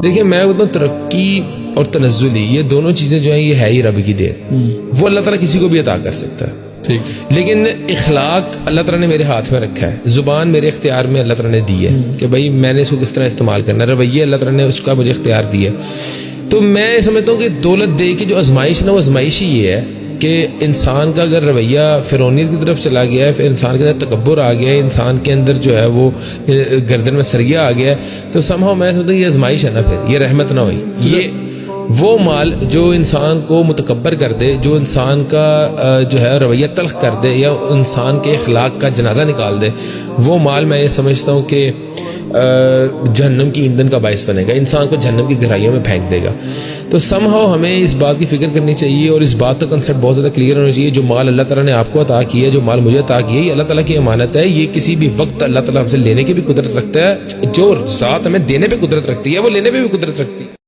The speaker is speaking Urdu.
دیکھیں میں بتاؤں ترقی اور تنزلی یہ دونوں چیزیں جو ہیں یہ ہے ہی رب کی دین. وہ اللہ تعالیٰ کسی کو بھی عطا کر سکتا ہے ٹھیک، لیکن اخلاق اللہ تعالیٰ نے میرے ہاتھ میں رکھا ہے. زبان میرے اختیار میں اللہ تعالیٰ نے دی ہے کہ بھائی میں نے اس کو کس طرح استعمال کرنا ہے. رویہ اللہ تعالیٰ نے اس کا مجھے اختیار دیا ہے. تو میں سمجھتا ہوں کہ دولت دے کی جو آزمائش ہے نا وہ آزمائش ہی یہ ہے کہ انسان کا اگر رویہ فرعونیت کی طرف چلا گیا ہے، پھر انسان کے اندر تکبر آ گیا ہے، انسان کے اندر جو ہے وہ گردن میں سریا آ گیا ہے، تو somehow میں سمجھتا ہوں یہ آزمائش ہے نا، پھر یہ رحمت نہ ہوئی. یہ وہ مال جو انسان کو متکبر کر دے، جو انسان کا جو ہے رویہ تلخ کر دے یا انسان کے اخلاق کا جنازہ نکال دے، وہ مال میں یہ سمجھتا ہوں کہ جہنم کی ایندھن کا باعث بنے گا، انسان کو جہنم کی گہرائیوں میں پھینک دے گا. تو somehow ہمیں اس بات کی فکر کرنی چاہیے اور اس بات کا کنسیپٹ بہت زیادہ کلیئر ہونا چاہیے. جو مال اللہ تعالیٰ نے آپ کو عطا کیا ہے، جو مال مجھے عطا کیا ہے، یہ اللہ تعالیٰ کی امانت ہے. یہ کسی بھی وقت اللہ تعالیٰ ہم سے لینے کی بھی قدرت رکھتا ہے. جو ذات ہمیں دینے پہ قدرت رکھتی ہے وہ لینے پہ بھی قدرت رکھتی ہے.